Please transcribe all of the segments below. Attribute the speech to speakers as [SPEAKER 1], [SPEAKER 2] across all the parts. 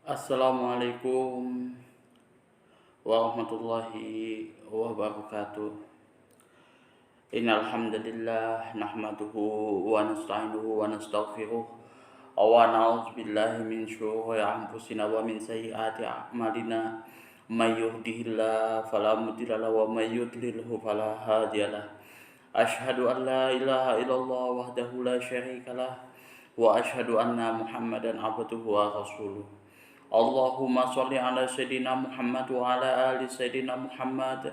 [SPEAKER 1] Assalamualaikum warahmatullahi wabarakatuh. Innal hamdalillah nahmaduhu wa nasta'inuhu wa nastaghfiruh wa na'udzu billahi min syururi anfusina wa min sayyiati a'malina. May yahdihillahu fala mudilla lahu wa may yudlilhu fala hadiyalah. Asyhadu an la ilaha illallah wahdahu la syarikalah wa asyhadu anna Muhammadan abduhu wa rasuluh. Allahumma sholli ala sayyidina Muhammad wa ala ali sayyidina Muhammad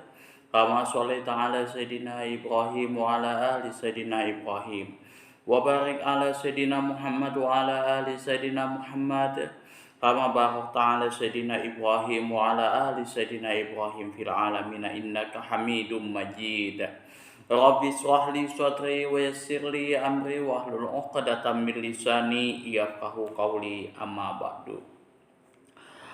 [SPEAKER 1] kama shallaita ala sayyidina Ibrahim wa ala ali sayyidina Ibrahim wa barik ala sayyidina Muhammad wa ala ali sayyidina Muhammad kama barakta ala sayyidina Ibrahim wa ala ali sayyidina Ibrahim fil alamin innaka Hamidum Majid. Rabbi shrah li sadri wa yassir li amri wa hlul 'uqdatam min lisani yafqahu qawli amma ba'du.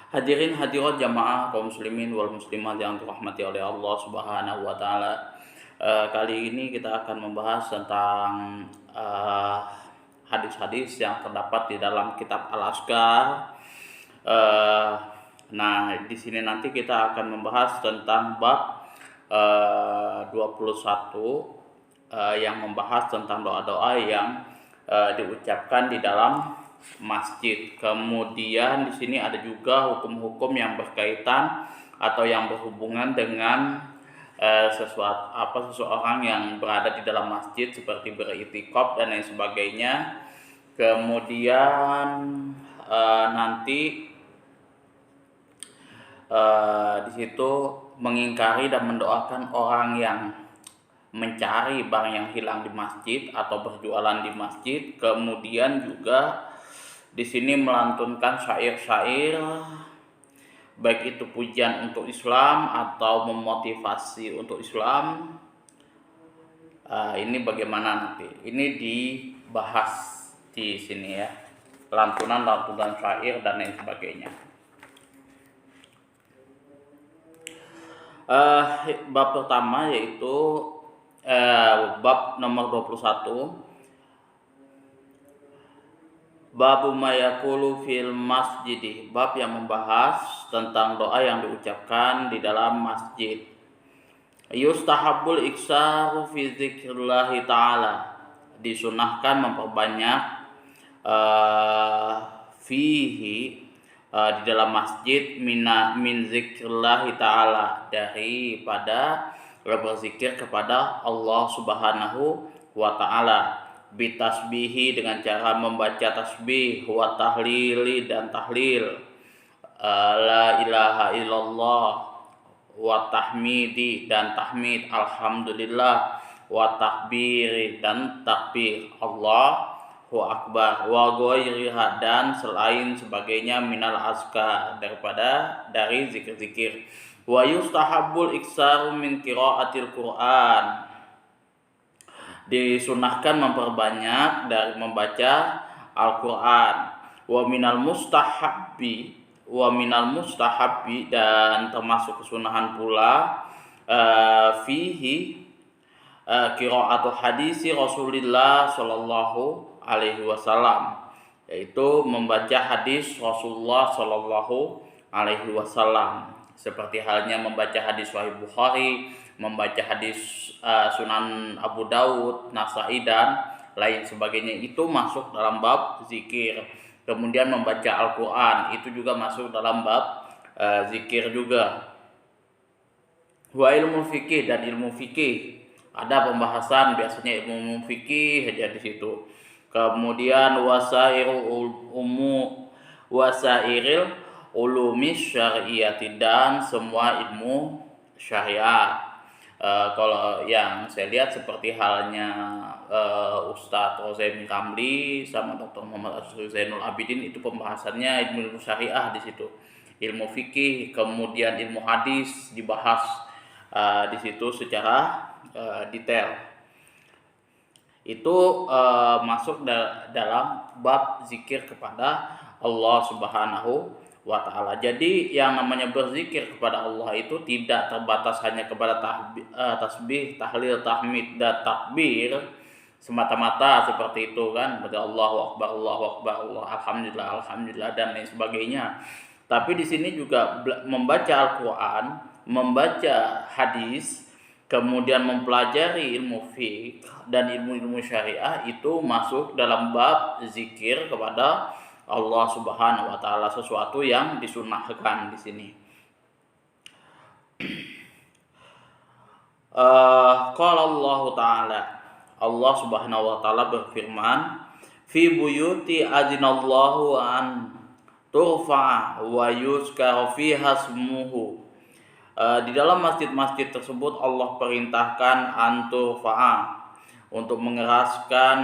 [SPEAKER 1] Hadirin hadirat jamaah kaum muslimin wal muslimat yang dirahmati oleh Allah Subhanahu wa taala. Kali ini kita akan membahas tentang hadis-hadis yang terdapat di dalam kitab Al-Azkar. Di sini nanti kita akan membahas tentang bab 21 yang membahas tentang doa-doa yang diucapkan di dalam masjid. Kemudian di sini ada juga hukum-hukum yang berkaitan atau yang berhubungan dengan seseorang yang berada di dalam masjid seperti beriktikaf dan lain sebagainya. Kemudian nanti di situ mengingkari dan mendoakan orang yang mencari barang yang hilang di masjid atau berjualan di masjid. Kemudian juga di sini melantunkan syair-syair, baik itu pujian untuk Islam atau memotivasi untuk Islam. Ini bagaimana nanti? Ini dibahas di sini ya, lantunan syair dan lain sebagainya. Bab pertama yaitu bab nomor 21. Babu mayakulu fil masjid, bab yang membahas tentang doa yang diucapkan di dalam masjid. Yustahabul iksaru fi dzikrillahi ta'ala, disunahkan memperbanyak fihi di dalam masjid min dzikrillahi ta'ala, daripada berzikir kepada Allah Subhanahu wa ta'ala, bitasbihi, dengan cara membaca tasbih, wa tahlili, dan tahlil, la ilaha illallah, wa tahmidi, dan tahmid, alhamdulillah, wa takbiri, dan takbir, Allahu akbar, wa ghairiha, dan selain sebagainya, minal azkar, dari zikir-zikir. Wa yustahabbul iksaru min qiraatil Qur'an, disunahkan memperbanyak dari membaca Al-Quran. Wa minal mustahabbi, dan termasuk kesunahan pula fihi qiraatu hadisi Rasulullah sallallahu alaihi wasallam, yaitu membaca hadis Rasulullah sallallahu alaihi wasallam, seperti halnya membaca hadis Sahih Bukhari, membaca hadis Sunan Abu Daud, Nasai, dan lain sebagainya. Itu masuk dalam bab zikir. Kemudian membaca Al-Quran, itu juga masuk dalam bab zikir juga. Wa ilmu fikih, dan ilmu fikih, ada pembahasan biasanya ilmu fikih aja di situ. Kemudian wasairil ulumis syariati, dan semua ilmu syariat. Kalau yang saya lihat seperti halnya Ustadz Rozaim Kamli sama Dr. Muhammad Asrul Zainul Abidin, itu pembahasannya ilmu syariah di situ, ilmu fikih, kemudian ilmu hadis dibahas di situ secara detail. Itu masuk dalam bab zikir kepada Allah Subhanahu wa ta'ala. Jadi yang namanya berzikir kepada Allah itu tidak terbatas hanya kepada tasbih, tahlil, tahmid, dan takbir, semata-mata seperti itu kan, berarti Allahu Akbar, Allahu Akbar, Allah, Alhamdulillah, Alhamdulillah dan lain sebagainya. Tapi di sini juga membaca Al-Quran, membaca hadis, kemudian mempelajari ilmu fiqh dan ilmu-ilmu syariah itu masuk dalam bab zikir kepada Allah Subhanahu wa taala, sesuatu yang disunahkan di sini. Qala Allah taala, Allah Subhanahu wa taala berfirman, fi buyuti adzinallahu an turfa wa yuzkara fiha ismuhu. Di dalam masjid-masjid tersebut Allah perintahkan an turfa, untuk mengeraskan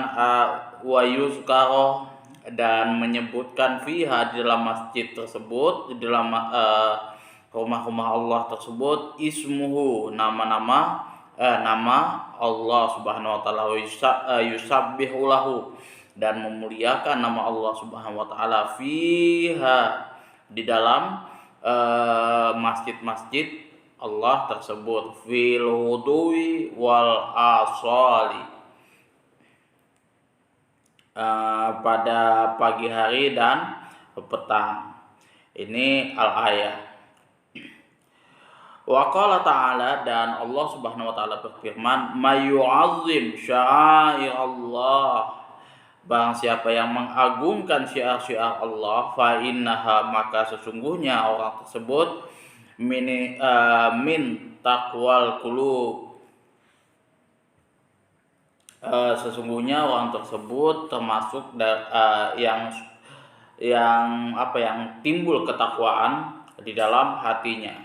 [SPEAKER 1] wa yuzkara, dan menyebutkan fiha, di dalam masjid tersebut, di dalam rumah-rumah Allah tersebut, ismuhu, nama Allah Subhanahu wa taala, yusabbihu lahu, dan memuliakan nama Allah Subhanahu wa taala fiha, di dalam masjid-masjid Allah tersebut, fil hudui wal asali, pada pagi hari dan petang. Ini al-ayah. Wa qala ta'ala, dan Allah Subhanahu wa taala berfirman, may yu'azzim sya'airallah, barang siapa yang mengagungkan syiar-syiar Allah, fa innaha, maka sesungguhnya orang tersebut min taqwal qulub, sesungguhnya orang tersebut termasuk yang timbul ketakwaan di dalam hatinya.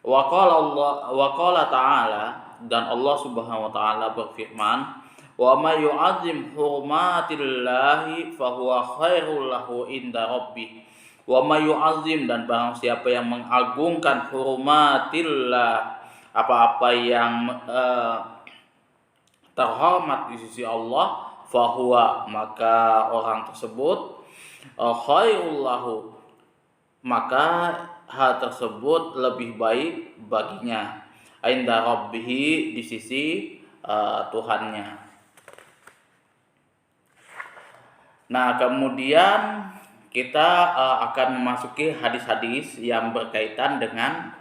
[SPEAKER 1] Wa qala ta'ala, dan Allah Subhanahu wa taala berfirman, wa may yu'azzim hurmatillahi fahuwa khairul lahu inda rabbih. Wa may yu'azzim, dan barang siapa yang mengagungkan hurmatillah, apa-apa yang terhormat di sisi Allah, fahuwa, maka orang tersebut khairul lahu, maka hal tersebut lebih baik baginya, inda rabbih, di sisi Tuhannya. Nah, kemudian kita akan memasuki hadis-hadis yang berkaitan dengan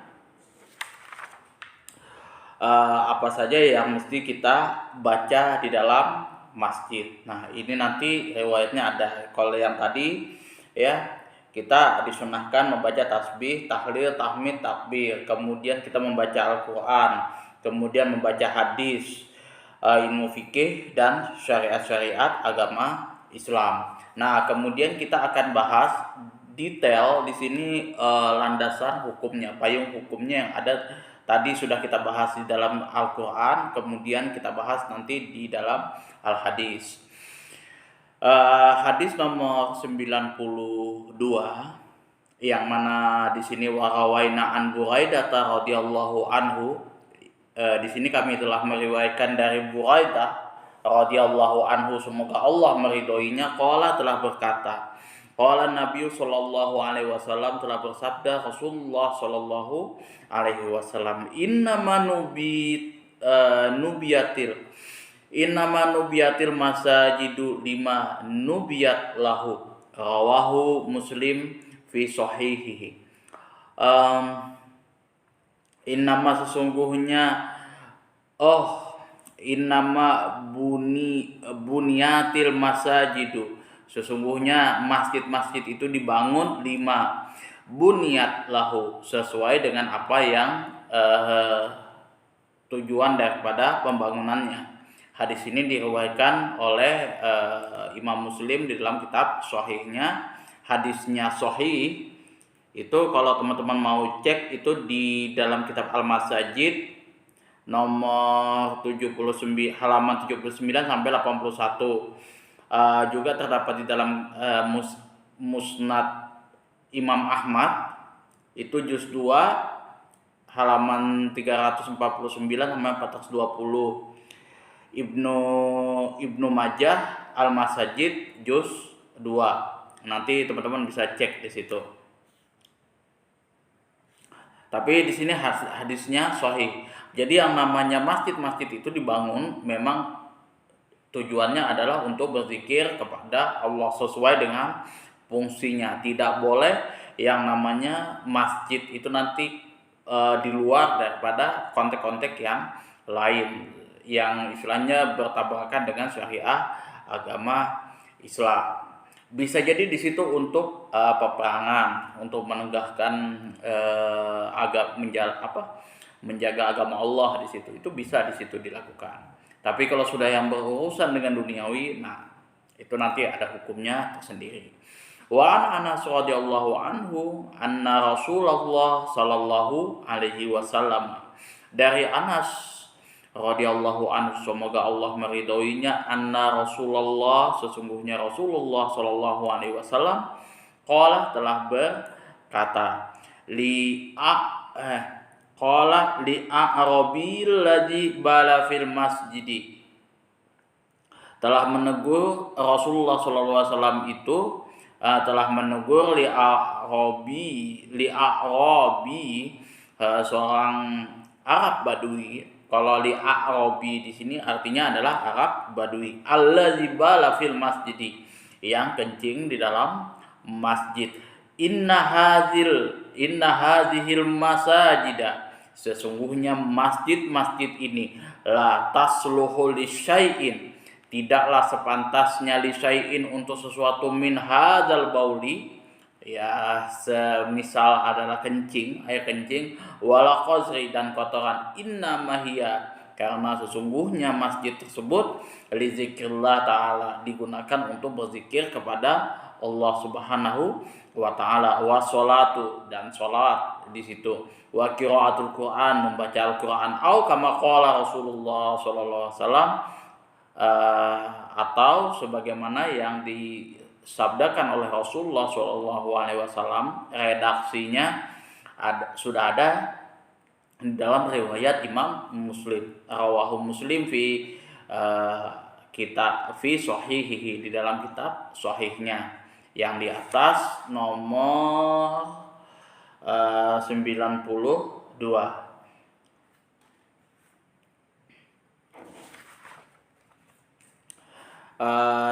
[SPEAKER 1] apa saja yang mesti kita baca di dalam masjid. Nah, ini nanti riwayatnya ada. Kalau yang tadi ya, kita disunahkan membaca tasbih, tahlil, tahmid, takbir. Kemudian kita membaca Al-Quran, kemudian membaca hadis, ilmu fikih dan syariat-syariat agama Islam. Nah, kemudian kita akan bahas detail di sini, landasan hukumnya, payung hukumnya yang ada tadi sudah kita bahas di dalam Al-Quran, kemudian kita bahas nanti di dalam Al-Hadis. Hadis nomor 92, yang mana di sini warawaina an Buraidah radhiyallahu anhu. Di sini kami telah meriwayatkan dari Buraidah radhiyallahu anhu, semoga Allah meridhoinya, qala, telah berkata, qala Nabi sallallahu alaihi wasallam, telah bersabda Rasulullah sallallahu alaihi wasallam, innama nubiyatil masajidu lima nubiyat lahu, rawahu Muslim fi sahihihi. Innama, sesungguhnya, innama buniyatil masajidu, sesungguhnya masjid-masjid itu dibangun lima, buniyat lahu, sesuai dengan apa yang tujuan daripada pembangunannya. Hadis ini diriwayatkan oleh Imam Muslim di dalam kitab sahihnya. Hadisnya sahih itu kalau teman-teman mau cek itu di dalam kitab Al-Masajid nomor 79, halaman 79 sampai 81. Juga terdapat di dalam Musnad Imam Ahmad itu juz 2 halaman 349 sampai 420. Ibnu Majah Al-Masajid juz 2. Nanti teman-teman bisa cek di situ. Tapi di sini hadisnya sahih. Jadi yang namanya masjid-masjid itu dibangun memang Tujuannya adalah untuk berzikir kepada Allah sesuai dengan fungsinya. Tidak boleh yang namanya masjid itu nanti di luar daripada konteks-konteks yang lain yang istilahnya bertabrakan dengan syariah agama Islam. Bisa jadi di situ untuk peperangan, untuk menegakkan menjaga agama Allah di situ. Itu bisa di situ dilakukan. Tapi kalau sudah yang berurusan dengan duniawi, nah itu nanti ada hukumnya tersendiri. Wa an Anas radhiyallahu anhu anna Rasulullah sallallahu alaihi wasallam, dari Anas radhiyallahu anhu, semoga Allah meridhoinya, anna Rasulullah, sesungguhnya Rasulullah sallallahu alaihi wasallam qala, telah berkata, qala li a'rabil ladzi bala fil masjidi, telah menegur Rasulullah sallallahu alaihi wasallam itu telah menegur li a'rabi, seorang Arab Badui. Kalau li a'rabi di sini artinya adalah Arab Badui. Allazi bala fil masjidi, yang kencing di dalam masjid. Inna hadhil masajida, sesungguhnya masjid-masjid ini, la tasluhu li syai'in, tidaklah sepantasnya li syai'in untuk sesuatu, min hadzal bauli, ya semisal adalah kencing, air kencing, wala qazri, dan kotoran. Inna mahia, karena sesungguhnya masjid tersebut li zikrillah ta'ala, digunakan untuk berzikir kepada Allah Subhanahu wa ta'ala, wa sholatu, dan sholat di situ, wa qiraatul Quran, membaca Al-Quran, au kama qala Rasulullah sallallahu alaihi wasallam, atau sebagaimana yang disabdakan oleh Rasulullah Shallallahu Alaihi Wasallam. Redaksinya sudah ada dalam riwayat Imam Muslim, rawahu Muslim fi kitab fi sahihihi, di dalam kitab sahihnya yang di atas nomor 92.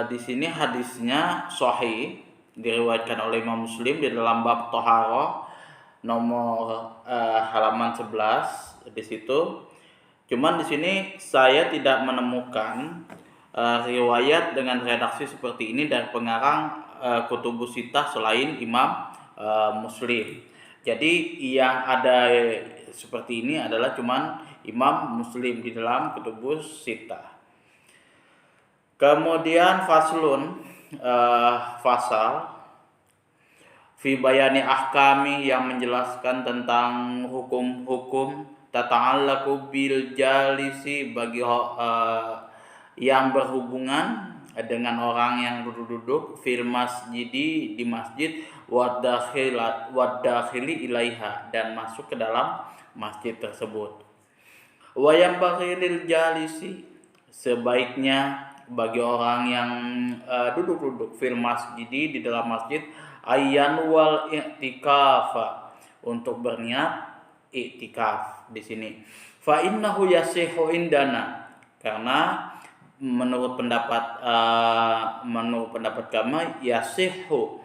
[SPEAKER 1] Di sini hadisnya sahih, diriwayatkan oleh Imam Muslim di dalam bab Thaharah nomor halaman 11 di situ. Cuman di sini saya tidak menemukan riwayat dengan redaksi seperti ini dari pengarang Kutubus Sittah selain Imam Muslim. Jadi yang ada seperti ini adalah cuman Imam Muslim di dalam Kutubus Sittah. Kemudian fasal fi bayani ahkami, yang menjelaskan tentang hukum-hukum tata'allaqu bil jalisi, bagi yang berhubungan dengan orang yang duduk-duduk, fil masjidi, di masjid, wad dakhili ilaiha, dan masuk ke dalam masjid tersebut. Wa yanbaghi lil jalisi, sebaiknya bagi orang yang duduk-duduk fil masjidi, di dalam masjid, ayyan wal i'tikafa, untuk berniat i'tikaf di sini. Fa innahu yasihu indana, karena menurut pendapat kami, yasihu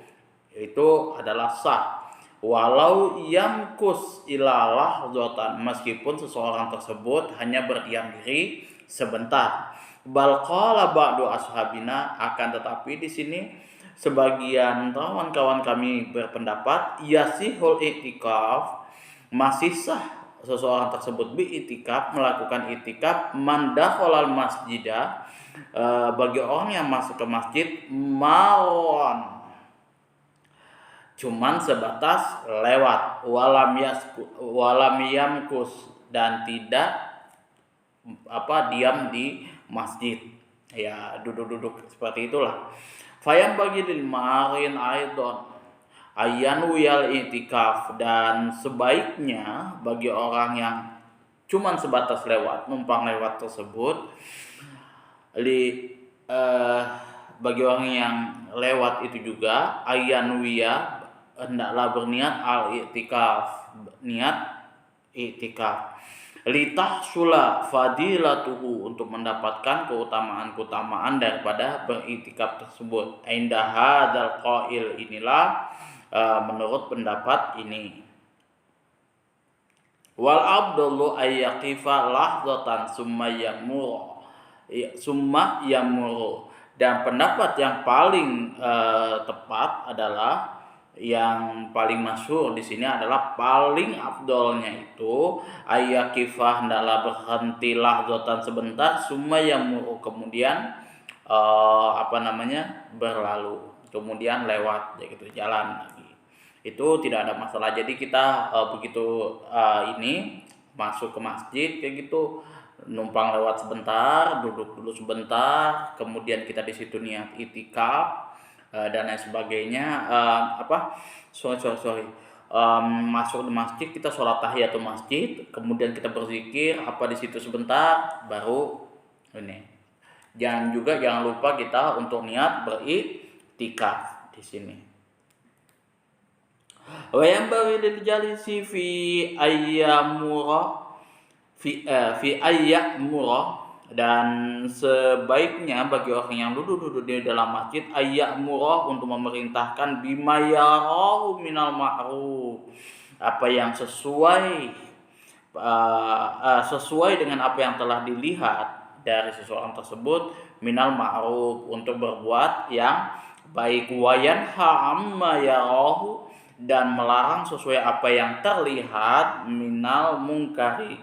[SPEAKER 1] itu adalah sah, walau yamkus ila lahzatan, meskipun seseorang tersebut hanya berdiam diri sebentar. Bal qala ba'du ashabina, akan tetapi di sini sebagian kawan-kawan kami berpendapat yasihul i'tikaf, masih sah seseorang tersebut bi'tikaf, melakukan i'tikaf, man dakhalal masjidah, bagi orang yang masuk ke masjid, mawon, cuman sebatas lewat, walam yamkus, dan tidak diam di masjid, ya duduk-duduk seperti itulah. Fayam bagi lil marin aidon ayyan wiyal i'tikaf, dan sebaiknya bagi orang yang cuman sebatas lewat, numpang lewat tersebut, bagi orang yang lewat itu juga, ayyan wiya, hendaklah berniat al i'tikaf, niat i'tikaf. litahsula fadilatuhu, untuk mendapatkan keutamaan-keutamaan daripada beriktikaf tersebut. Inda hadzal qail, inilah menurut pendapat ini. Wal abdullu ayyaqifa lahzatan summa yamuru, dan pendapat yang paling tepat adalah, yang paling masyhur di sini adalah paling afdolnya itu ayyakifah, hendaklah berhenti lahzatan sebentar, summa yamuru, kemudian berlalu, kemudian lewat, gitu, jalan lagi. Itu tidak ada masalah. Jadi kita begitu ini masuk ke masjid kayak gitu, numpang lewat sebentar, duduk dulu sebentar, kemudian kita di situ niat itikaf dan lain sebagainya. Masuk ke masjid, kita sholat tahiyatul masjid, kemudian kita berzikir di situ sebentar, baru ini. Jangan lupa kita untuk niat beriktikaf di sini. Wa yanbaghi lil jalisi fi ayyamura, dan sebaiknya bagi orang yang duduk di dalam masjid ayyamura, untuk memerintahkan bima yarahu minal ma'ruf, apa yang sesuai dengan apa yang telah dilihat dari seseorang tersebut, minal ma'ruf, untuk berbuat yang baik, wa yanha amma yarahu, dan melarang sesuai apa yang terlihat, minal munkari,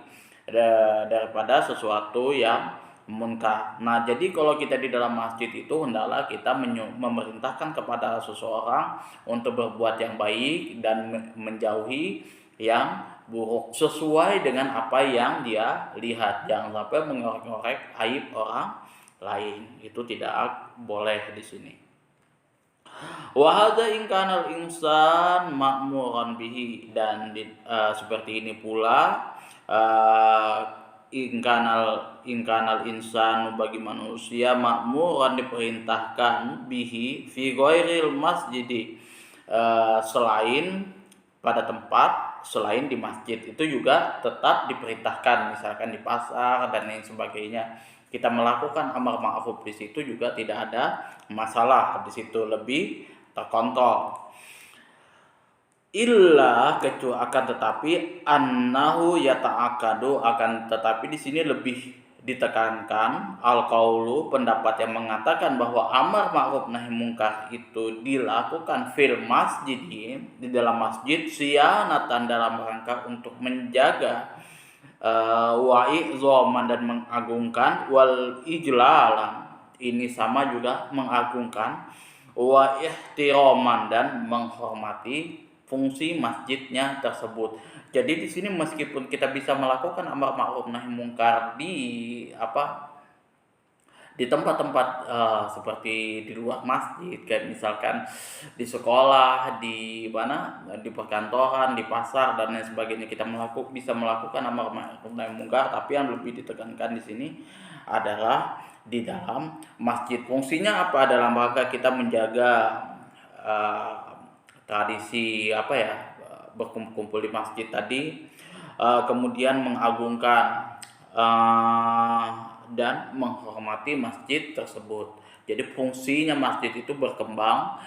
[SPEAKER 1] daripada sesuatu yang munkar. Nah, jadi kalau kita di dalam masjid itu hendaklah kita memerintahkan kepada seseorang untuk berbuat yang baik dan menjauhi yang buruk, sesuai dengan apa yang dia lihat. Jangan sampai mengorek-ngorek aib orang lain, itu tidak boleh di sini. Wa hadza in kana al-insan ma'muran bihi, dan seperti ini pula in kanal insan, bagi manusia, ma'muran, diperintahkan, bihi fi ghairil masjidi, selain pada tempat selain di masjid, itu juga tetap diperintahkan. Misalkan di pasar dan lain sebagainya, kita melakukan amar ma'ruf di situ juga tidak ada masalah, di situ lebih terkontrol. Illa, kecuali, akan tetapi, annahu yata'akadu, akan tetapi di sini lebih ditekankan al-qaulu, pendapat yang mengatakan bahwa amar ma'ruf nahi mungkar itu dilakukan fil masjid, di dalam masjid, siyanatan, dalam rangka untuk menjaga, wa i'zaman, dan mengagungkan, wal ijlalan, ini sama juga mengagungkan, wa ihtiraman, dan menghormati fungsi masjidnya tersebut. Jadi di sini meskipun kita bisa melakukan amar ma'ruf nahi mungkar di tempat-tempat seperti di luar masjid, kayak misalkan di sekolah, di perkantoran, di pasar dan lain sebagainya, kita bisa melakukan amar ma'ruf nahi mungkar, tapi yang lebih ditekankan di sini adalah di dalam masjid. Fungsinya apa? Dalam rangka kita menjaga tradisi berkumpul di masjid tadi, kemudian mengagungkan dan menghormati masjid tersebut. Jadi fungsinya masjid itu berkembang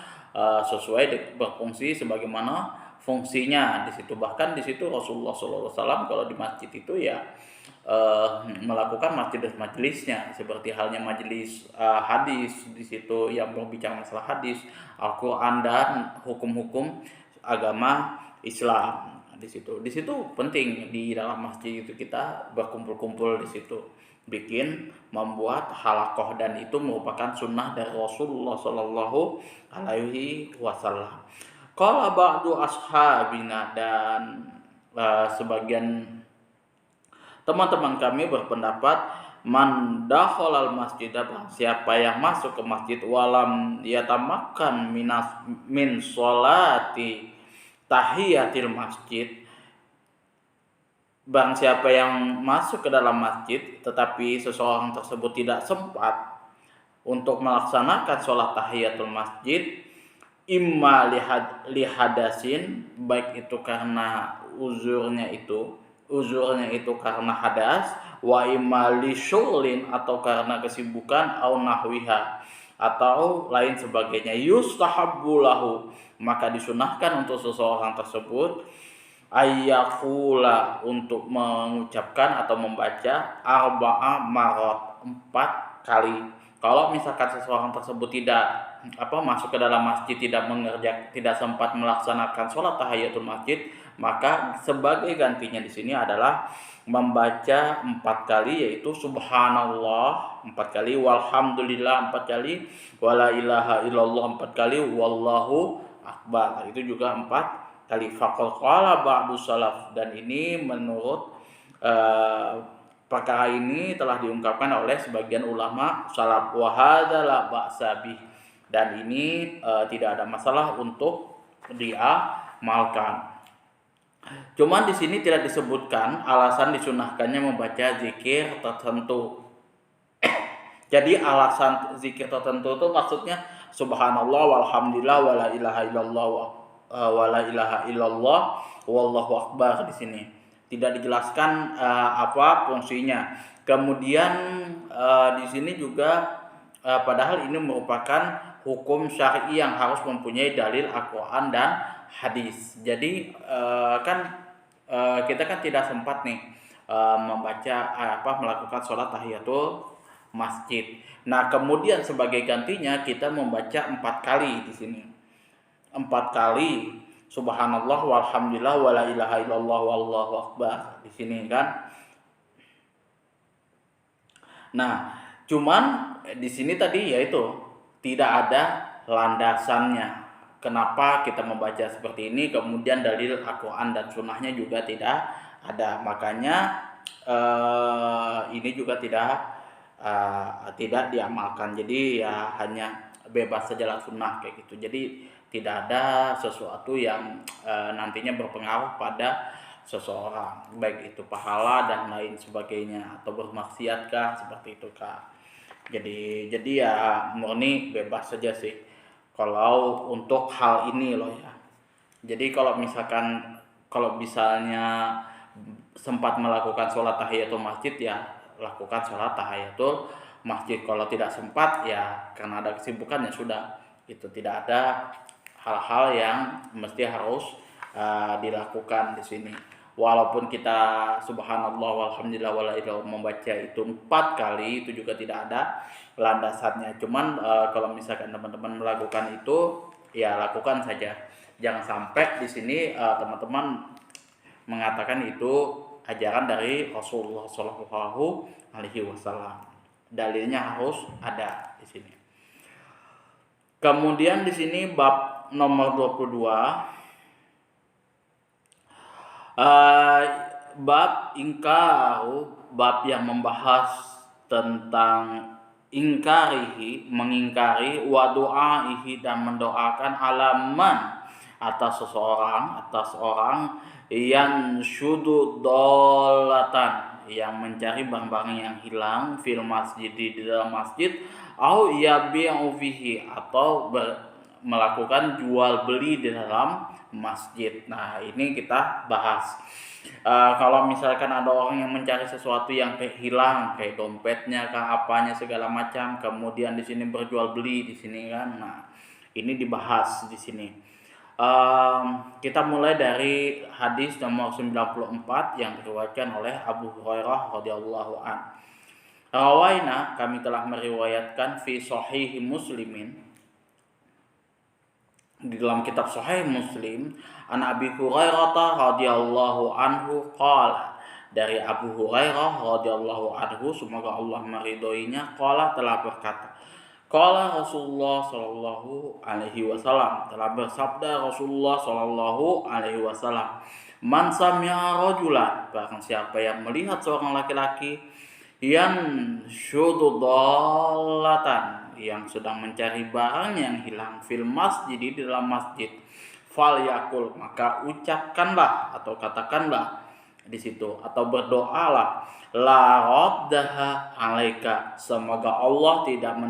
[SPEAKER 1] berfungsi sebagaimana fungsinya di situ. Bahkan di situ Rasulullah SAW kalau di masjid itu ya melakukan majelis-majelisnya, seperti halnya majelis hadis di situ yang berbicara masalah hadis, Al-Qur'an, dan hukum-hukum agama Islam di situ. Di situ penting di dalam masjid itu kita berkumpul-kumpul di situ, membuat halaqah, dan itu merupakan sunnah dari Rasulullah Shallallahu Alaihi Wasallam. Qala ba'du ashabina, dan sebagian teman-teman kami berpendapat, man dakhalal masjid, siapa yang masuk ke masjid, walam yatamakkan min sholati tahiyatil masjid, barang siapa yang masuk ke dalam masjid tetapi seseorang tersebut tidak sempat untuk melaksanakan sholat tahiyatul masjid, imma lihadasin, baik itu karena uzurnya itu uzurnya itu karena hadas, wa imma li syughlin atau karena kesibukan, au nahwiha atau lain sebagainya, yustahabbu lahu, maka disunahkan untuk seseorang tersebut ayyakula, untuk mengucapkan atau membaca arba'a marat, 4 kali. Kalau misalkan seseorang tersebut tidak masuk ke dalam masjid, tidak sempat melaksanakan sholat tahiyatul masjid, maka sebagai gantinya di sini adalah membaca 4 kali, yaitu subhanallah 4 kali, walhamdulillah 4 kali, wala ilaha illallah 4 kali, wallahu akbar itu juga 4 kali. Faqad qala ba'du salaf, dan ini menurut perkara ini telah diungkapkan oleh sebagian ulama salaf, wa hadza la ba'sa bih, dan ini tidak ada masalah untuk diamalkan. Cuman di sini tidak disebutkan alasan disunahkannya membaca zikir tertentu. Jadi alasan zikir tertentu itu maksudnya subhanallah walhamdulillah wala ilaha illallah wala ilaha illallah wallahu akbar di sini. Tidak dijelaskan apa fungsinya. Kemudian di sini juga padahal ini merupakan hukum syar'i yang harus mempunyai dalil Al-Qur'an dan hadis. Jadi kita kan tidak sempat nih membaca melakukan sholat tahiyatul masjid. Nah, kemudian sebagai gantinya kita membaca 4 kali di sini. 4 kali subhanallah walhamdulillah wala ilaha illallah wallahu akbar di sini kan. Nah, cuman di sini tadi yaitu tidak ada landasannya. Kenapa kita membaca seperti ini? Kemudian dalil Al-Quran dan Sunnahnya juga tidak ada. Makanya ini juga tidak diamalkan. Jadi ya hanya bebas sajalah sunnah kayak gitu. Jadi tidak ada sesuatu yang nantinya berpengaruh pada seseorang, baik itu pahala dan lain sebagainya, atau bermaksiatkah seperti itu kah. Jadi ya murni bebas saja sih kalau untuk hal ini loh ya. Jadi kalau misalnya sempat melakukan sholat tahiyatul masjid, ya lakukan sholat tahiyatul masjid. Kalau tidak sempat, ya karena ada kesibukan, ya sudah, itu tidak ada hal-hal yang mesti harus dilakukan di sini. Walaupun kita subhanallah walhamdulillah wala ilaha membaca itu 4 kali, itu juga tidak ada landasannya. Cuman kalau misalkan teman-teman melakukan itu, ya lakukan saja. Jangan sampai di sini teman-teman mengatakan itu ajaran dari Rasulullah Shallallahu Alaihi Wasallam. Dalilnya harus ada di sini. Kemudian di sini bab nomor 22. Bab ingkaru, bab yang membahas tentang ingkarihi, mengingkari, wa du'aihi, dan mendoakan, alaman, atas orang yang syudu dolatan, yang mencari barang-barang yang hilang, fil masjid, di dalam masjid, au yabi'u fihi, atau melakukan jual beli di dalam masjid. Nah, ini kita bahas. Kalau misalkan ada orang yang mencari sesuatu yang hilang, kayak dompetnya, apanya segala macam, kemudian di sini berjual beli di sini kan. Nah, ini dibahas di sini. Kita mulai dari hadis nomor 94 yang diriwayatkan oleh Abu Hurairah radhiyallahu an. Rawaina, kami telah meriwayatkan fi sahih Muslimin, di dalam kitab Sahih Muslim, an Abi Hurairah radhiyallahu anhu qala, dari Abu Hurairah radhiyallahu anhu, semoga Allah meridhoinya, qala, telah berkata, qala Rasulullah sallallahu alaihi wasallam, telah bersabda Rasulullah sallallahu alaihi wasallam, man sami'a rajulan, barang siapa yang melihat seorang laki-laki yang syudu dhalatan, yang sedang mencari barang yang hilang, fil masjid, di dalam masjid, fal yakul, maka ucapkanlah atau katakanlah di situ, atau berdoalah, la raddaha alaika, semoga Allah tidak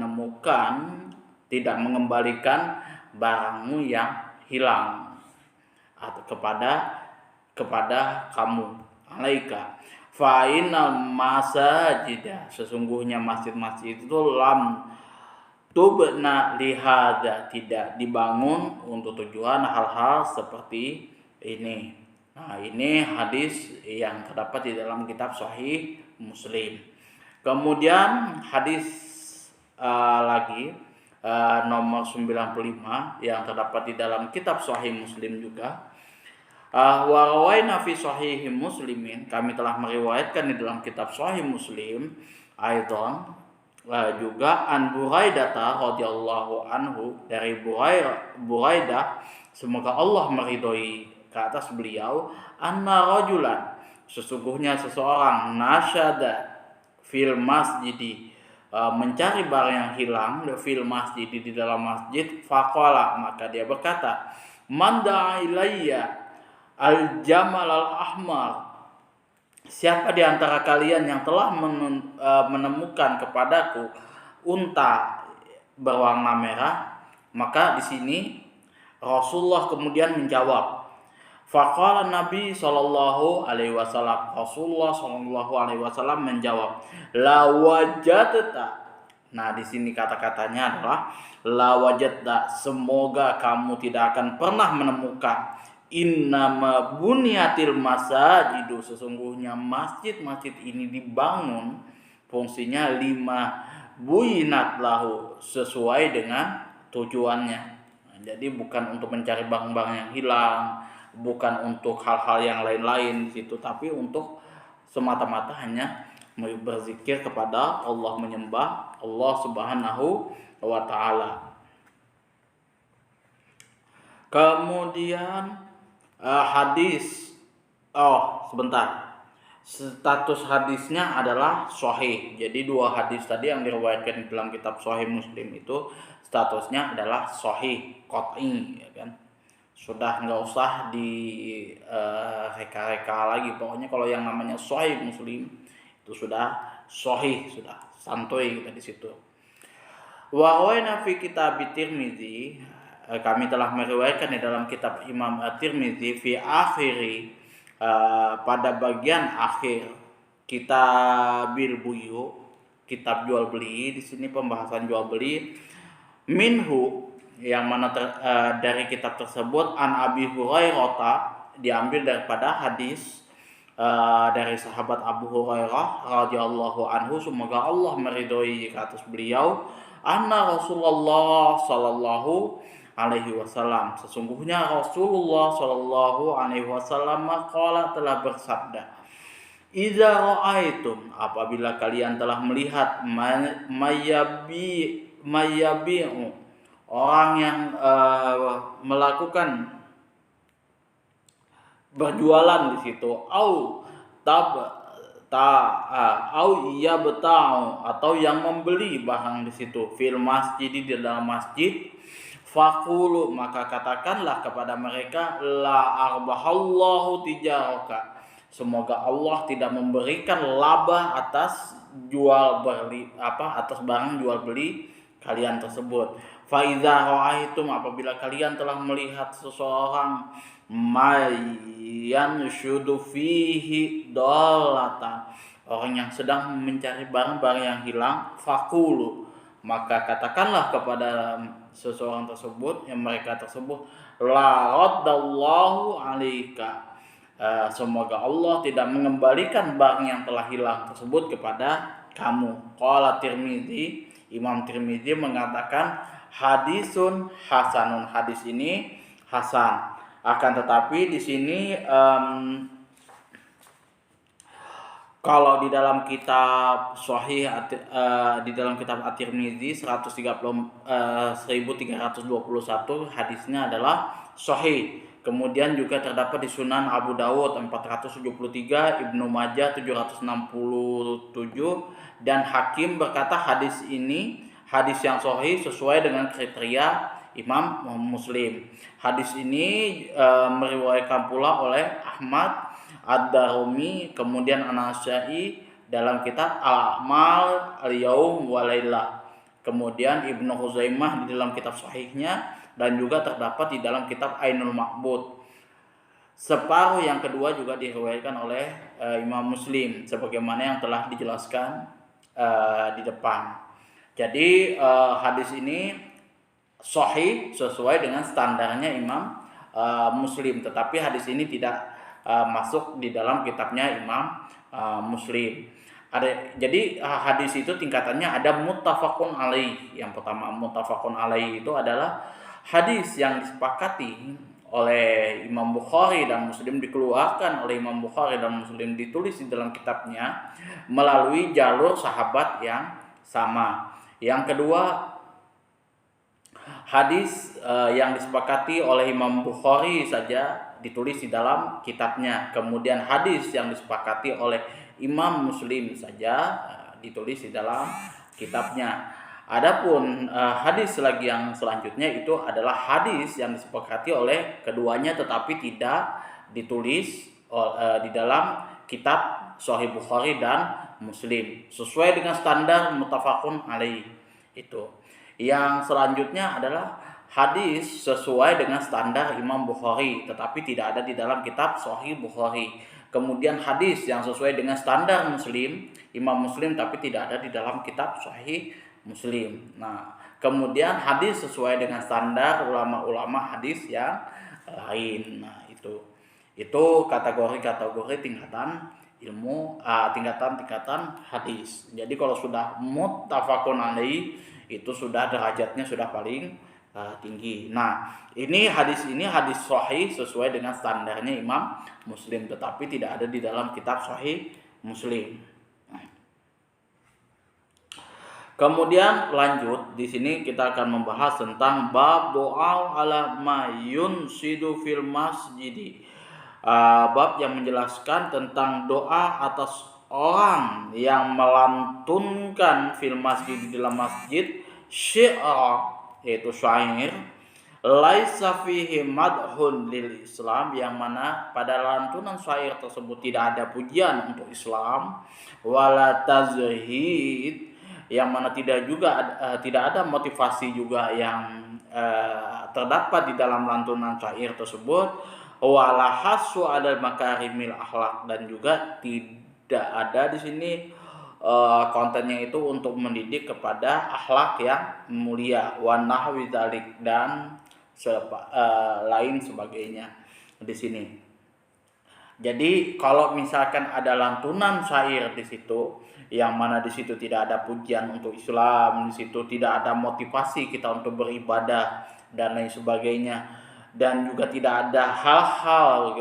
[SPEAKER 1] mengembalikan barangmu yang hilang atau kepada kamu. alaika fa innal masajida, sesungguhnya masjid-masjid itu lam tubna lihada, tidak dibangun untuk tujuan hal-hal seperti ini. Nah, ini hadis yang terdapat di dalam kitab Sahih Muslim. Kemudian hadis lagi nomor 95 yang terdapat di dalam kitab Sahih Muslim juga. Wa rawaina fi Sahih Muslimin, kami telah meriwayatkan di dalam kitab Sahih Muslim aidan juga an Buraidah radhiyallahu anhu, dari Buraidah semoga Allah meridhoi ke atas beliau, anna rajulan, sesungguhnya seseorang, nasyada fil masjidi, mencari barang yang hilang, fil masjid, di dalam masjid, faqala, maka dia berkata, man da'a ilayya al jamal al ahmar, siapa di antara kalian yang telah menemukan kepadaku unta berwarna merah? Maka di sini Rasulullah kemudian menjawab, faqala Nabi sallallahu alaihi wasallam, Rasulullah sallallahu alaihi wasallam menjawab, la wajadta. Nah, di sini kata-katanya adalah la wajadta, semoga kamu tidak akan pernah menemukan. Innama bunyatil masajidu, sesungguhnya masjid-masjid ini dibangun, fungsinya lima buyinat lahu, sesuai dengan tujuannya. Nah, jadi bukan untuk mencari barang-barang yang hilang, bukan untuk hal-hal yang lain-lain di situ, tapi untuk semata-mata hanya berzikir kepada Allah, menyembah Allah Subhanahu wa taala. Kemudian hadis, status hadisnya adalah sahih. Jadi dua hadis tadi yang diriwayatkan di dalam kitab Sahih Muslim itu statusnya adalah sahih qat'i, ya kan. Sudah nggak usah di reka-reka lagi, pokoknya kalau yang namanya Sahih Muslim itu sudah sahih, sudah santuy kita di situ. Wa rawaina fi kitab Tirmizi, kami telah meriwayatkan di dalam kitab Imam At-Tirmizi fi akhiri, pada bagian akhir kitabil buyu, kitab jual beli. Di sini pembahasan jual beli, minhu, yang mana dari kitab tersebut, an Abi Hurairah, diambil daripada hadis dari sahabat Abu Hurairah radhiyallahu anhu, semoga Allah meridhoi ke atas beliau, anna Rasulullah sallallahu alaihi wasallam, sesungguhnya Rasulullah sallallahu alaihi wasallam qala, telah bersabda, idza ra'aitum, apabila kalian telah melihat, mayabi'u, orang yang melakukan berjualan di situ, au iya betau, atau yang membeli barang di situ, fil masjid, di dalam masjid, faqulu, maka katakanlah kepada mereka, la arbahallahu tijaraka, semoga Allah tidak memberikan laba atas jual beli, atas barang jual beli kalian tersebut. Fa iza ra'aitum, apabila kalian telah melihat seseorang, mayan syudu fihi dolatan, orang yang sedang mencari barang-barang yang hilang, faqulu, maka katakanlah kepada seseorang tersebut, yang mereka tersebut, la raddallahu alaika, semoga Allah tidak mengembalikan barang yang telah hilang tersebut kepada kamu. Qala Tirmizi, Imam Tirmizi mengatakan hadisun hasanun, hadis ini hasan. Akan tetapi di sini kalau di dalam kitab Sahih, di dalam kitab At-Tirmizi 1321, hadisnya adalah sahih. Kemudian juga terdapat di Sunan Abu Dawud 473, Ibnu Majah 767, dan Hakim berkata hadis ini hadis yang sahih sesuai dengan kriteria Imam Muslim. Hadis ini meriwayatkan pula oleh Ahmad, Ad-Darumi, kemudian An-Nasa'i dalam kitab Al-A'mal Al-Yaum wa Lailah, kemudian Ibnu Huzaimah di dalam kitab sahihnya, dan juga terdapat di dalam kitab Ainul Ma'bud. Separuh yang kedua juga diriwayatkan oleh Imam Muslim sebagaimana yang telah dijelaskan di depan. Jadi hadis ini sahih sesuai dengan standarnya Imam Muslim, tetapi hadis ini tidak masuk di dalam kitabnya Imam Muslim. Jadi hadis itu tingkatannya ada muttafaqun alaih. Yang pertama, muttafaqun alaih itu adalah hadis yang disepakati oleh Imam Bukhari dan Muslim, dikeluarkan oleh Imam Bukhari dan Muslim, ditulis di dalam kitabnya melalui jalur sahabat yang sama. Yang kedua, hadis yang disepakati oleh Imam Bukhari saja ditulis di dalam kitabnya. Kemudian hadis yang disepakati oleh Imam Muslim saja ditulis di dalam kitabnya. Adapun hadis lagi yang selanjutnya itu adalah hadis yang disepakati oleh keduanya tetapi tidak ditulis di dalam kitab Sahih Bukhari dan Muslim sesuai dengan standar muttafaqun alaih itu. Yang selanjutnya adalah hadis sesuai dengan standar Imam Bukhari tetapi tidak ada di dalam kitab Sahih Bukhari. Kemudian hadis yang sesuai dengan standar Muslim, Imam Muslim, tapi tidak ada di dalam kitab Sahih Muslim. Nah, kemudian hadis sesuai dengan standar ulama-ulama hadis yang lain. Nah, itu kategori-kategori tingkatan ilmu, tingkatan-tingkatan hadis. Jadi kalau sudah muttafaqun alaih itu sudah derajatnya sudah paling tinggi. Nah, hadis ini hadis sahih sesuai dengan standarnya Imam Muslim, tetapi tidak ada di dalam kitab Sahih Muslim. Kemudian lanjut di sini kita akan membahas tentang bab doa ala ma yunsidu fil masjid. Bab yang menjelaskan tentang doa atas orang yang melantunkan fil masjid, di dalam masjid, syi'ra, yaitu syair, laisa fihi madhun lil Islam, yang mana pada lantunan syair tersebut tidak ada pujian untuk Islam, wala tazhid, yang mana tidak ada motivasi juga yang terdapat di dalam lantunan syair tersebut, wala hasu adal makarimil akhlak, dan juga tidak ada di sini kontennya itu untuk mendidik kepada akhlak yang mulia, wa nahwi dzalik, dan lain sebagainya di sini. Jadi kalau misalkan ada lantunan syair di situ, yang mana di situ tidak ada pujian untuk Islam, di situ tidak ada motivasi kita untuk beribadah dan lain sebagainya, dan juga tidak ada hal-hal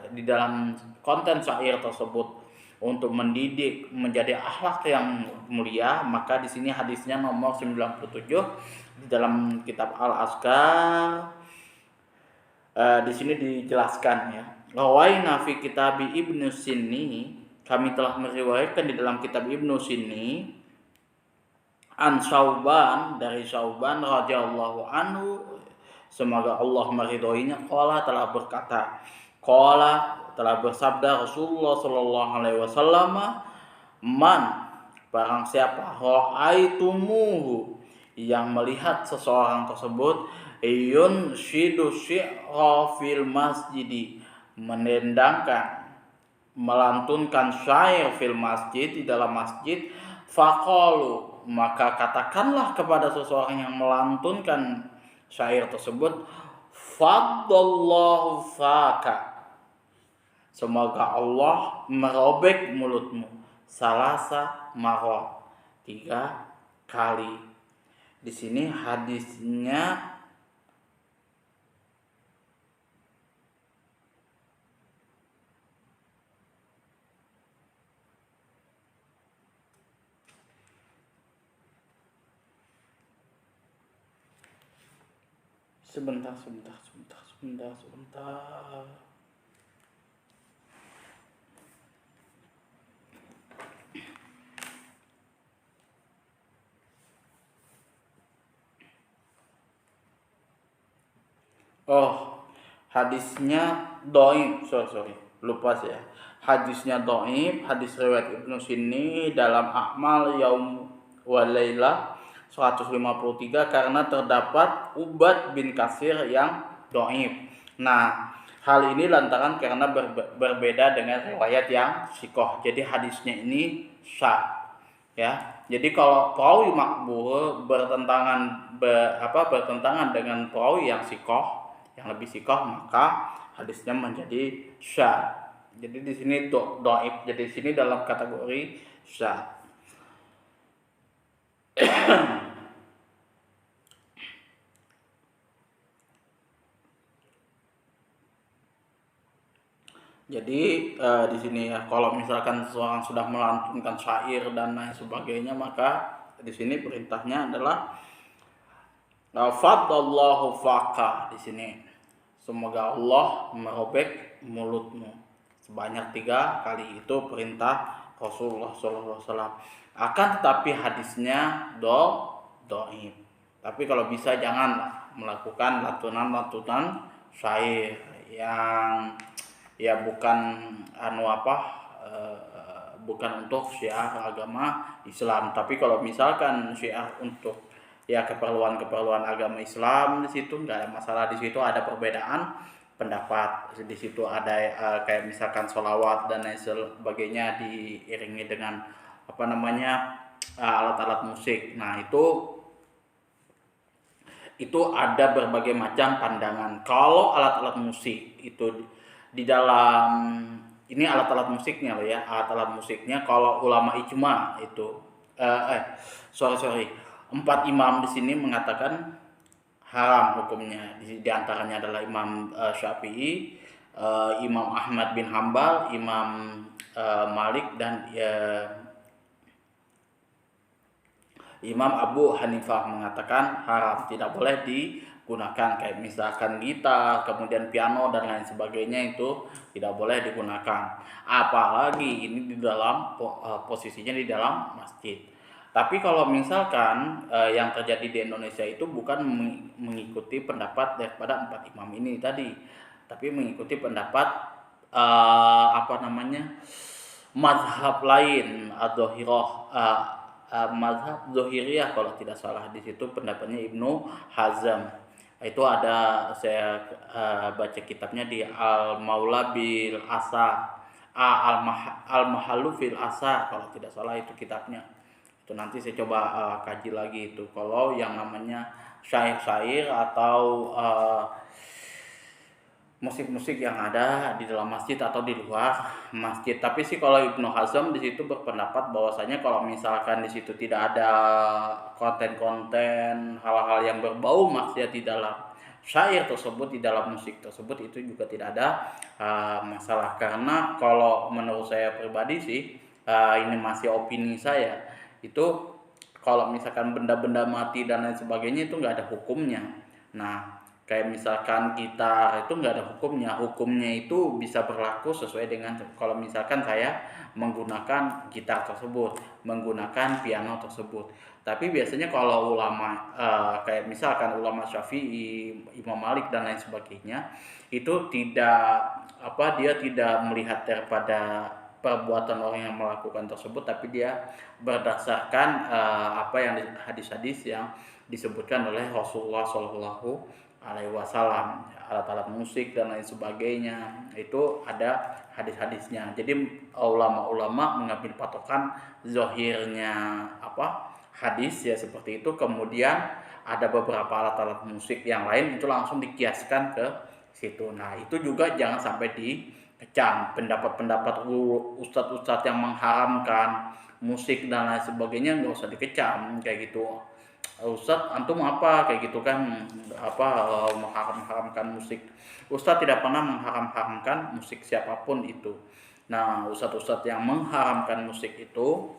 [SPEAKER 1] di dalam konten syair tersebut untuk mendidik menjadi akhlak yang mulia, maka di sini hadisnya nomor 97 di dalam kitab Al-Azkar. Di sini dijelaskan ya. Rawaina fi kitab Ibnu Sinni, kami telah meriwayatkan di dalam kitab Ibnu Sinni, an Syauban, dari Syauban radhiyallahu anhu, semoga Allah meridhoinya, qala, telah berkata, qala, telah bersabda Rasulullah sallallahu alaihi wasallam, man, barang siapa, ra'aitumuhu, yang melihat seseorang tersebut, yunshidu syi'ra fil masjidi, mendendangkan, melantunkan syair fil masjid, di dalam masjid, faqalu, maka katakanlah kepada seseorang yang melantunkan syair tersebut, faddallahu faka, semoga Allah merobek mulutmu, salasa marot, 3 kali. Di sini hadisnya sebentar. Hadisnya dhaif, sorry, lupa saya. Hadisnya dhaif, hadis riwayat Ibnu Sinni dalam A'mal Yaum wa Lailah 153, karena terdapat Ubad bin Kasir yang dhaif. Nah, Hal ini lantaran karena berbeda dengan riwayat yang sikoh. Jadi hadisnya ini sah. Ya. Jadi kalau perawi makbul bertentangan dengan perawi yang sikoh, yang lebih sikoh, maka hadisnya menjadi syad. Jadi di sini dhaif. Jadi di sini dalam kategori syad. Jadi di sini ya, kalau misalkan seseorang sudah melantunkan syair dan lain sebagainya, maka di sini perintahnya adalah fadallahu faka di sini. Semoga Allah merobek mulutmu sebanyak 3 kali, itu perintah Rasulullah SAW. Akan tetapi hadisnya dhaif. Tapi kalau bisa jangan melakukan lantunan-lantunan syair yang ya bukan bukan untuk syiar agama Islam. Tapi kalau misalkan syiar untuk ya keperluan agama Islam, di situ nggak ada masalah. Di situ ada perbedaan pendapat. Di situ ada kayak misalkan sholawat dan lain sebagainya diiringi dengan alat-alat musik. Nah, itu ada berbagai macam pandangan. Kalau alat-alat musik itu di dalam ini alat-alat musiknya loh ya, alat-alat musiknya kalau ulama ijma itu sorry 4 imam di sini mengatakan haram hukumnya. Di antaranya adalah Imam Syafi'i, Imam Ahmad bin Hambal, Imam Malik, dan Imam Abu Hanifah mengatakan haram, tidak boleh digunakan. Kayak misalkan gitar, kemudian piano dan lain sebagainya, itu tidak boleh digunakan. Apalagi ini di dalam posisinya di dalam masjid. Tapi kalau misalkan yang terjadi di Indonesia itu bukan mengikuti pendapat daripada 4 imam ini tadi, tapi mengikuti pendapat mazhab lain atau mazhab Zohiriyah kalau tidak salah. Di situ pendapatnya Ibnu Hazm. Itu ada, saya baca kitabnya di Al-Maula bil Asa, Al-Mahallu fil Asa kalau tidak salah itu kitabnya. Itu nanti saya coba kaji lagi itu. Kalau yang namanya syair-syair atau musik-musik yang ada di dalam masjid atau di luar masjid. Tapi sih kalau Ibnu Hazm di situ berpendapat bahwasanya kalau misalkan di situ tidak ada konten-konten hal-hal yang berbau maksiat di dalam syair tersebut, di dalam musik tersebut, itu juga tidak ada masalah. Karena kalau menurut saya pribadi sih, ini masih opini saya, itu kalau misalkan benda-benda mati dan lain sebagainya itu nggak ada hukumnya. Nah, kayak misalkan gitar itu nggak ada hukumnya. Hukumnya itu bisa berlaku sesuai dengan kalau misalkan saya menggunakan gitar tersebut, menggunakan piano tersebut. Tapi biasanya kalau ulama kayak misalkan ulama Syafi'i, Imam Malik dan lain sebagainya, itu dia tidak melihat daripada perbuatan orang yang melakukan tersebut, tapi dia berdasarkan hadis-hadis yang disebutkan oleh Rasulullah SAW, alat-alat musik dan lain sebagainya, itu ada hadis-hadisnya. Jadi ulama-ulama mengambil patokan zahirnya hadis ya seperti itu. Kemudian ada beberapa alat-alat musik yang lain itu langsung dikiaskan ke situ. Nah, itu juga jangan sampai dikecam. Pendapat-pendapat ustadz-ustadz yang mengharamkan musik dan lain sebagainya nggak usah dikecam kayak gitu. Ustadz antum apa kayak gitu kan, mengharam-haramkan musik. Ustadz tidak pernah mengharam-haramkan musik siapapun itu. Nah, ustadz-ustadz yang mengharamkan musik itu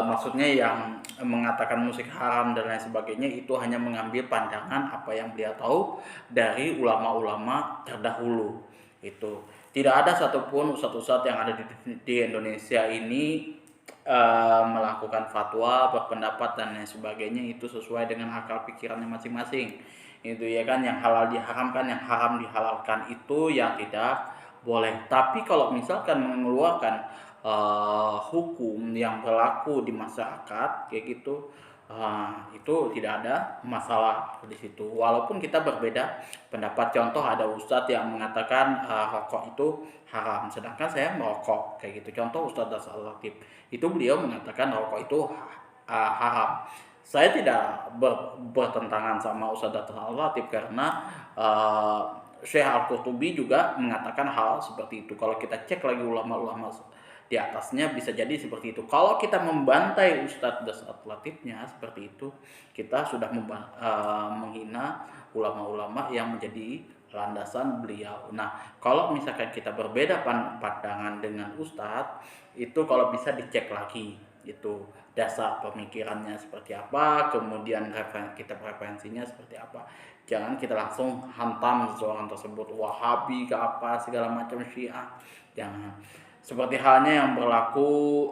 [SPEAKER 1] maksudnya yang mengatakan musik haram dan lain sebagainya, itu hanya mengambil pandangan apa yang beliau tahu dari ulama-ulama terdahulu. Itu tidak ada satupun ustadz-ustadz yang ada di Indonesia ini melakukan fatwa, berpendapat dan lain sebagainya itu sesuai dengan akal pikirannya masing-masing. Itu ya kan, yang halal diharamkan, yang haram dihalalkan, itu yang tidak boleh. Tapi kalau misalkan mengeluarkan hukum yang berlaku di masyarakat kayak gitu, itu tidak ada masalah di situ. Walaupun kita berbeda pendapat. Contoh ada ustadz yang mengatakan rokok itu haram, sedangkan saya merokok kayak gitu. Contoh Ustadz Das Al-Latif itu beliau mengatakan rokok itu haram. Saya tidak bertentangan sama Ustadz Das Al-Latif karena Syekh Al-Qurtubi juga mengatakan hal seperti itu. Kalau kita cek lagi ulama-ulama di atasnya bisa jadi seperti itu. Kalau kita membantai Ustadz Das Latifnya seperti itu, kita sudah menghina ulama-ulama yang menjadi landasan beliau. Nah, kalau misalkan kita berbeda pandangan dengan Ustadz, itu kalau bisa dicek lagi itu dasar pemikirannya seperti apa, kemudian kita preferensinya seperti apa. Jangan kita langsung hantam seorang tersebut, Wahabi ke apa segala macam, Syiah. Jangan. Seperti halnya yang berlaku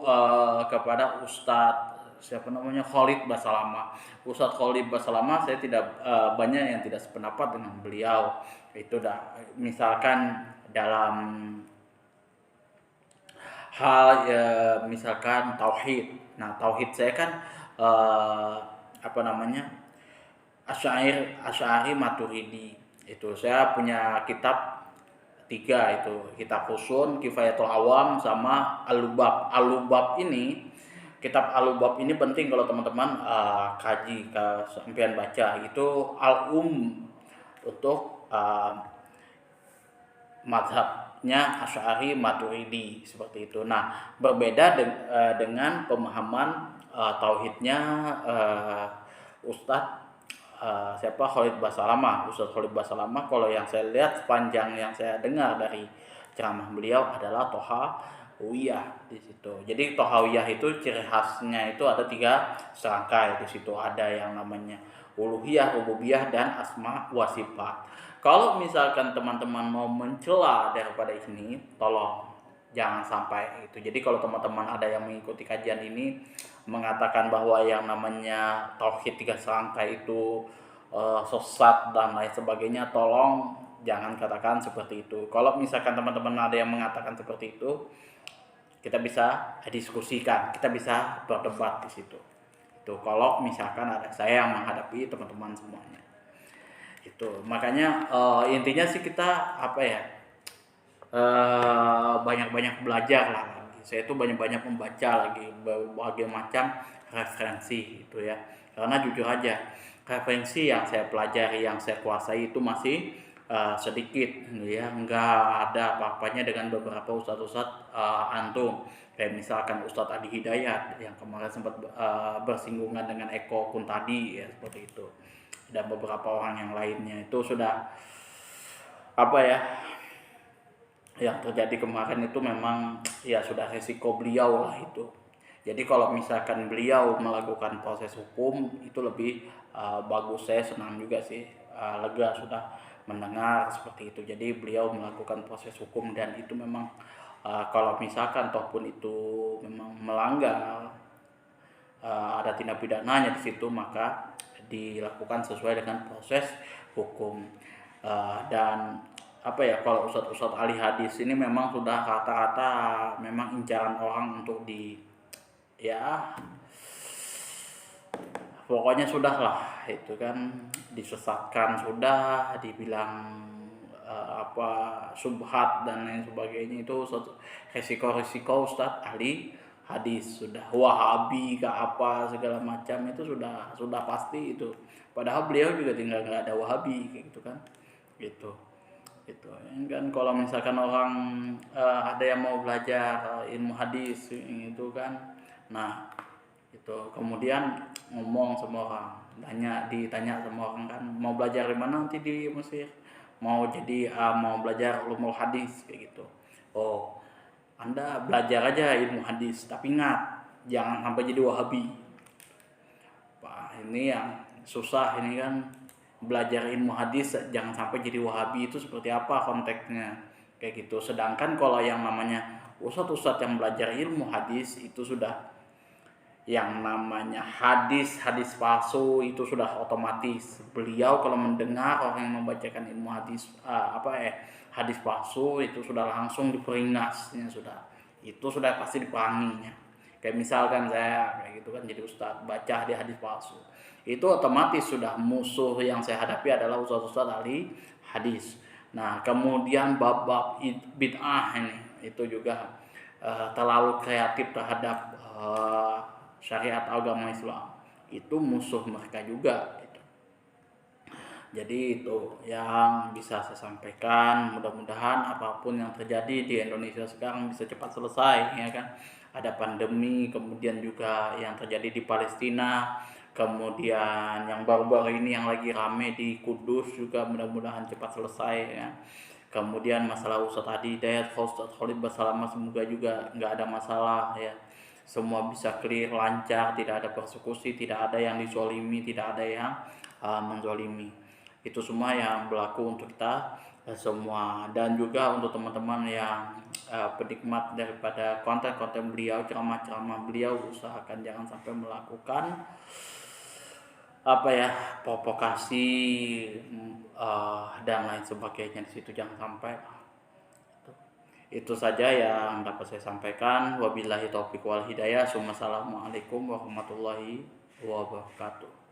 [SPEAKER 1] kepada Ustadz siapa namanya Khalid Basalamah. Ustadz Khalid Basalamah saya tidak banyak yang tidak sependapat dengan beliau. Itu dah misalkan dalam hal misalkan tauhid. Nah, tauhid saya kan apa namanya? Asy'ari Maturidi. Itu saya punya kitab 3 itu, kitab Husun, Kifayatul Awam, sama Al-Lubab. Al-Lubab ini, kitab Al-Lubab ini penting kalau teman-teman kaji, sampean baca. Itu al-um untuk mazhabnya Asy'ari Maturidi seperti itu. Nah, berbeda dengan pemahaman tauhidnya Ustadz siapa Khalid Basalamah. Ustadz Khalid Basalamah, kalau yang saya lihat sepanjang yang saya dengar dari ceramah beliau adalah Tohawiyah di situ. Jadi Tohawiyah itu ciri khasnya itu ada 3 serangkai di situ. Ada yang namanya uluhiyah, rububiyah, dan asma wa sifat. Kalau misalkan teman-teman mau mencela daripada ini, tolong jangan sampai itu. Jadi kalau teman-teman ada yang mengikuti kajian ini mengatakan bahwa yang namanya tauhid 3 serangkai itu sesat dan lain sebagainya, tolong jangan katakan seperti itu. Kalau misalkan teman-teman ada yang mengatakan seperti itu, kita bisa diskusikan, kita bisa berdebat di situ. Itu kalau misalkan ada saya yang menghadapi teman-teman semuanya. Itu makanya intinya sih kita apa ya? Banyak-banyak belajar lah lagi. Saya tuh banyak-banyak membaca lagi berbagai macam referensi itu ya. Karena jujur aja, referensi yang saya pelajari, yang saya kuasai itu masih sedikit ya, enggak ada apa-apanya dengan beberapa ustadz-ustadz antum. Kayak misalkan Ustadz Adi Hidayat yang kemarin sempat bersinggungan dengan Eko Kuntadi ya, seperti itu. Dan beberapa orang yang lainnya itu sudah apa ya, yang terjadi kemarin itu memang ya sudah resiko beliau lah itu. Jadi kalau misalkan beliau melakukan proses hukum itu lebih bagus. Saya senang juga sih, lega sudah mendengar seperti itu. Jadi beliau melakukan proses hukum dan itu memang kalau misalkan tohpun itu memang melanggar ada tindak pidananya di situ, maka dilakukan sesuai dengan proses hukum. Dan apa ya, kalau ustadz-ustadz ahli hadis ini memang sudah rata-rata memang incaran orang untuk ya pokoknya sudah lah itu kan, disesatkan, sudah dibilang apa subhat dan lain sebagainya. Itu resiko-resiko ustadz ahli hadis, sudah Wahabi ke apa segala macam itu sudah pasti itu. Padahal beliau juga tinggal nggak ada Wahabi kayak gitu kan, gitu kan. Kalau misalkan orang ada yang mau belajar ilmu hadis itu kan, nah itu kemudian ngomong sama orang, ditanya sama orang kan, mau belajar di mana nanti di Mesir, mau jadi mau belajar ulumul hadis kayak gitu. Oh, Anda belajar aja ilmu hadis, tapi ingat jangan sampai jadi Wahabi. Wah, ini yang susah ini kan, belajar ilmu hadis jangan sampai jadi Wahabi itu seperti apa konteksnya kayak gitu. Sedangkan kalau yang namanya ustadz yang belajar ilmu hadis itu sudah yang namanya hadis palsu itu sudah otomatis beliau kalau mendengar orang yang membacakan ilmu hadis hadis palsu itu sudah langsung diperingasnya, itu sudah pasti diperanginya. Kayak misalkan saya kayak gitu kan jadi ustadz baca hadis palsu, itu otomatis sudah musuh yang saya hadapi adalah ustadz-ustadz ahli hadis. Nah kemudian bab-bab bid'ah ini itu juga terlalu kreatif terhadap syariat agama Islam, itu musuh mereka juga. Jadi itu yang bisa saya sampaikan. Mudah-mudahan apapun yang terjadi di Indonesia sekarang bisa cepat selesai, ya kan. Ada pandemi, kemudian juga yang terjadi di Palestina, kemudian yang baru-baru ini yang lagi rame di Kudus juga mudah-mudahan cepat selesai, ya. Kemudian masalah Ustadz Adi Hidayat, Ustadz Khalid Basalamah, semoga juga nggak ada masalah, ya. Semua bisa clear, lancar, tidak ada persekusi, tidak ada yang dizolimi, tidak ada yang menzolimi. Itu semua yang berlaku untuk kita semua, dan juga untuk teman-teman yang penikmat daripada konten-konten beliau, ceramah-ceramah beliau, usahakan jangan sampai melakukan provokasi dan lain sebagainya di situ, jangan sampai. Itu saja yang dapat saya sampaikan. Wabillahi taufiq wal hidayah. Assalamualaikum warahmatullahi wabarakatuh.